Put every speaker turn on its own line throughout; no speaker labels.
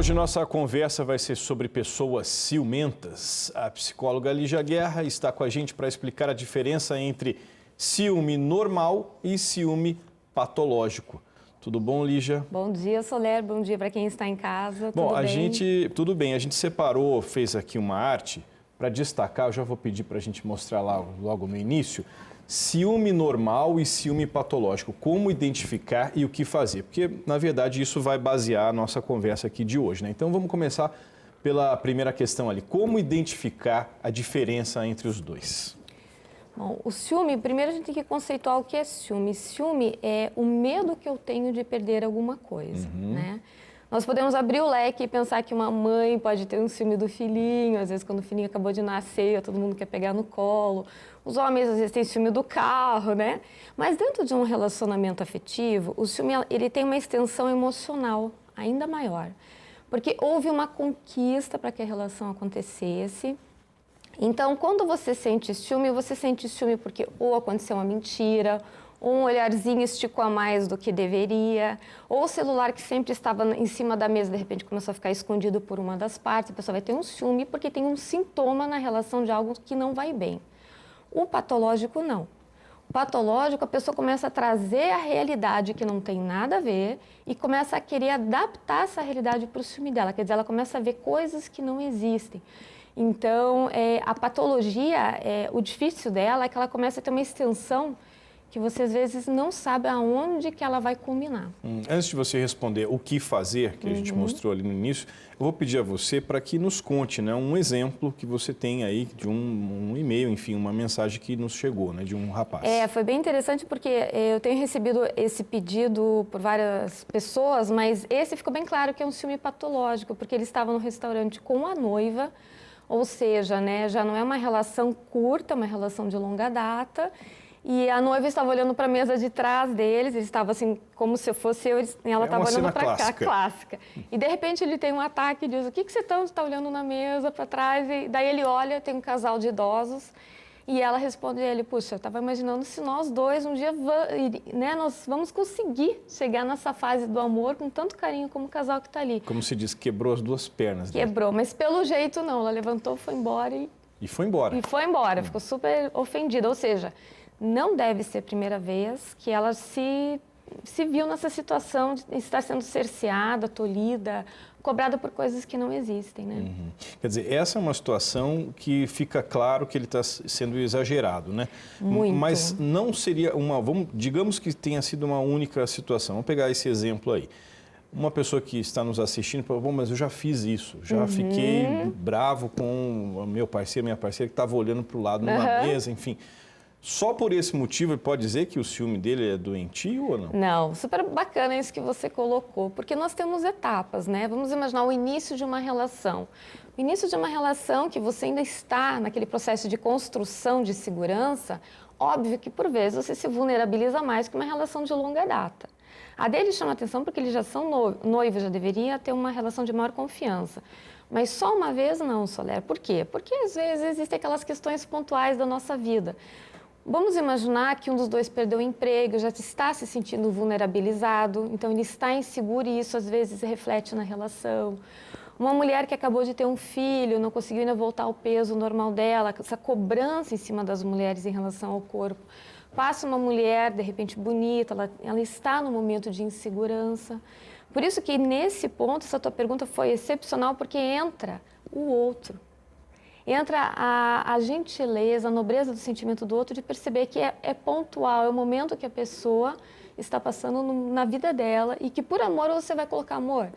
Hoje nossa conversa vai ser sobre pessoas ciumentas. A psicóloga Lígia Guerra está com a gente para explicar a diferença entre ciúme normal e ciúme patológico. Tudo bom, Lígia?
Bom dia, Soler. Bom dia para quem está em casa.
Bom,
Tudo bem?
Tudo bem. A gente separou, fez aqui uma arte para destacar, eu já vou pedir para a gente mostrar lá logo no início, ciúme normal e ciúme patológico, como identificar e o que fazer, porque, na verdade, isso vai basear a nossa conversa aqui de hoje, né? Então, vamos começar pela primeira questão ali, como identificar a diferença entre os dois?
Bom, o ciúme, primeiro a gente tem que conceituar o que é ciúme. Ciúme é o medo que eu tenho de perder alguma coisa, né? Nós podemos abrir o leque e pensar que uma mãe pode ter um ciúme do filhinho, às vezes quando o filhinho acabou de nascer, todo mundo quer pegar no colo. Os homens às vezes têm ciúme do carro, né? Mas dentro de um relacionamento afetivo, o ciúme ele tem uma extensão emocional ainda maior. Porque houve uma conquista para que a relação acontecesse. Então, quando você sente ciúme porque ou aconteceu uma mentira, ou um olharzinho esticou a mais do que deveria, ou o celular que sempre estava em cima da mesa, de repente começou a ficar escondido por uma das partes, a pessoa vai ter um ciúme porque tem um sintoma na relação de algo que não vai bem. O patológico, não. O patológico, a pessoa começa a trazer a realidade que não tem nada a ver e começa a querer adaptar essa realidade para o ciúme dela, quer dizer, ela começa a ver coisas que não existem. Então, a patologia, o difícil dela é que ela começa a ter uma extensão que você, às vezes, não sabe aonde que ela vai culminar.
Antes de você responder o que fazer, que a gente mostrou ali no início, eu vou pedir a você para que nos conte, né, um exemplo que você tem aí de um e-mail, enfim, uma mensagem que nos chegou, né, de um rapaz.
Foi bem interessante porque eu tenho recebido esse pedido por várias pessoas, mas esse ficou bem claro que é um ciúme patológico, porque ele estava no restaurante com a noiva, ou seja, né, já não é uma relação curta, uma relação de longa data. E a noiva estava olhando para a mesa de trás deles, ele estava assim, como se fosse eu, e ela estava olhando para cá, clássica. E de repente ele tem um ataque e diz, o que você está olhando na mesa, para trás? E daí ele olha, tem um casal de idosos, e ela responde a ele, puxa, eu estava imaginando se nós dois um dia, né, nós vamos conseguir chegar nessa fase do amor com tanto carinho como o casal que está ali.
Como se diz, quebrou as duas pernas.
Quebrou, mas pelo jeito não, ela levantou, foi embora
E foi embora.
E foi embora, ficou super ofendida, ou seja, não deve ser a primeira vez que ela se viu nessa situação de estar sendo cerceada, tolhida, cobrada por coisas que não existem, né?
Quer dizer, essa é uma situação que fica claro que ele está sendo exagerado, né?
Muito.
Mas não seria digamos que tenha sido uma única situação. Vamos pegar esse exemplo aí. Uma pessoa que está nos assistindo fala, bom, mas eu já fiz isso, já fiquei bravo com o meu parceiro, minha parceira, que estava olhando para o lado numa mesa, enfim. Só por esse motivo ele pode dizer que o ciúme dele é doentio ou não?
Não, super bacana isso que você colocou, porque nós temos etapas, né? Vamos imaginar o início de uma relação. O início de uma relação que você ainda está naquele processo de construção de segurança, óbvio que por vezes você se vulnerabiliza mais que uma relação de longa data. A dele chama atenção porque eles já são noivos, já deveria ter uma relação de maior confiança. Mas só uma vez não, Soler. Por quê? Porque às vezes existem aquelas questões pontuais da nossa vida. Vamos imaginar que um dos dois perdeu o emprego, já está se sentindo vulnerabilizado, então ele está inseguro e isso às vezes reflete na relação. Uma mulher que acabou de ter um filho, não conseguiu ainda voltar ao peso normal dela, essa cobrança em cima das mulheres em relação ao corpo. Passa uma mulher, de repente, bonita, ela está num momento de insegurança. Por isso que nesse ponto, essa tua pergunta foi excepcional, porque entra o outro. Entra a gentileza, a nobreza do sentimento do outro de perceber que é pontual, é o momento que a pessoa está passando na vida dela e que por amor você vai colocar amor.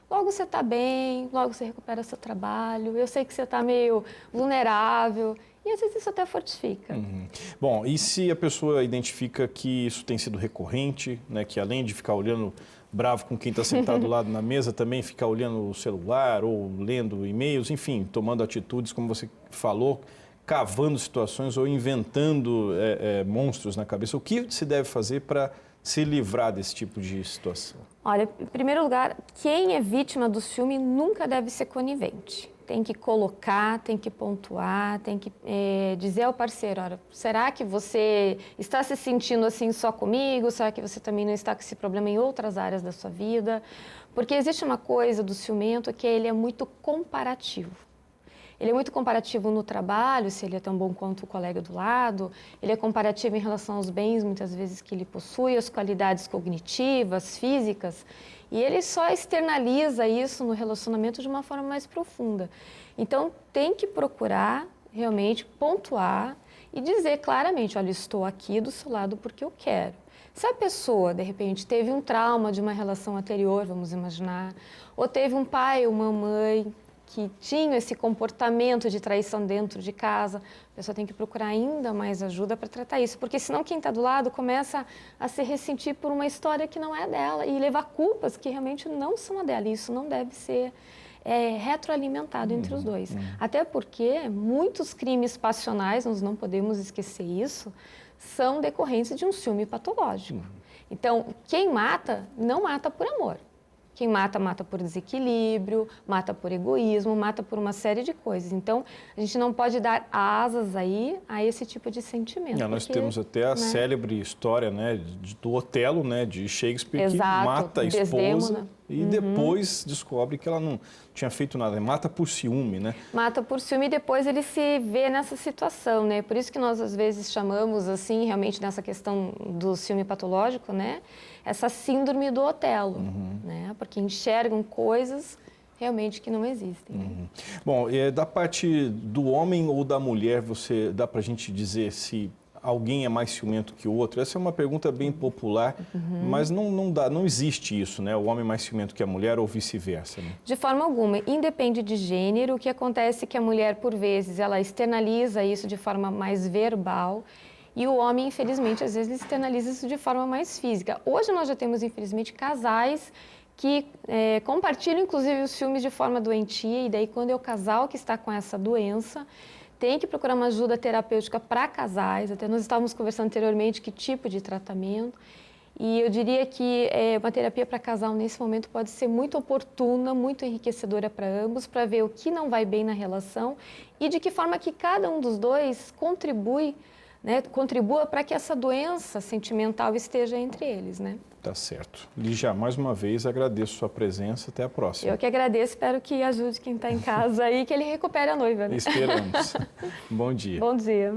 Logo você está bem, logo você recupera seu trabalho, eu sei que você está meio vulnerável e às vezes isso até fortifica.
Bom, e se a pessoa identifica que isso tem sido recorrente, né, que além de ficar olhando bravo com quem está sentado do lado na mesa, também ficar olhando o celular ou lendo e-mails, enfim, tomando atitudes, como você falou, cavando situações ou inventando monstros na cabeça. O que se deve fazer para se livrar desse tipo de situação?
Olha, em primeiro lugar, quem é vítima do ciúme nunca deve ser conivente. tem que colocar, tem que pontuar, tem que dizer ao parceiro, olha, será que você está se sentindo assim só comigo? Será que você também não está com esse problema em outras áreas da sua vida? Porque existe uma coisa do ciumento que ele é muito comparativo. Ele é muito comparativo no trabalho, se ele é tão bom quanto o colega do lado. Ele é comparativo em relação aos bens, muitas vezes, que ele possui, as qualidades cognitivas, físicas. E ele só externaliza isso no relacionamento de uma forma mais profunda. Então, tem que procurar realmente pontuar e dizer claramente, olha, estou aqui do seu lado porque eu quero. Se a pessoa, de repente, teve um trauma de uma relação anterior, vamos imaginar, ou teve um pai ou uma mãe que tinham esse comportamento de traição dentro de casa, a pessoa tem que procurar ainda mais ajuda para tratar isso, porque senão quem está do lado começa a se ressentir por uma história que não é dela e levar culpas que realmente não são a dela, e isso não deve ser retroalimentado entre os dois. Até porque muitos crimes passionais, nós não podemos esquecer isso, são decorrentes de um ciúme patológico. Então, quem mata, não mata por amor. Quem mata, mata por desequilíbrio, mata por egoísmo, mata por uma série de coisas. Então, a gente não pode dar asas aí a esse tipo de sentimento.
Nós temos até a célebre história, né, do Otelo, né, de Shakespeare,
exato,
que mata a esposa
Desdémona.
E depois descobre que ela não tinha feito nada. Mata por ciúme, né?
Mata por ciúme e depois ele se vê nessa situação, né? Por isso que nós, às vezes, chamamos, assim, realmente nessa questão do ciúme patológico, né? Essa síndrome do Otelo, né? Porque enxergam coisas realmente que não existem. Né?
Bom, da parte do homem ou da mulher, dá para a gente dizer se alguém é mais ciumento que o outro? Essa é uma pergunta bem popular, mas não existe isso, né? O homem é mais ciumento que a mulher ou vice-versa, né?
De forma alguma, independe de gênero. O que acontece é que a mulher, por vezes, ela externaliza isso de forma mais verbal e o homem, infelizmente, às vezes externaliza isso de forma mais física. Hoje nós já temos, infelizmente, casais que compartilham, inclusive, os ciúmes de forma doentia, e daí quando é o casal que está com essa doença, tem que procurar uma ajuda terapêutica para casais. Até nós estávamos conversando anteriormente que tipo de tratamento. E eu diria que uma terapia para casal nesse momento pode ser muito oportuna, muito enriquecedora para ambos, para ver o que não vai bem na relação e de que forma que cada um dos dois contribua para que essa doença sentimental esteja entre eles, né?
Tá certo. Lígia, mais uma vez agradeço sua presença. Até a próxima.
Eu que agradeço, espero que ajude quem está em casa e que ele recupere a noiva. Né?
Esperamos. Bom dia.
Bom dia.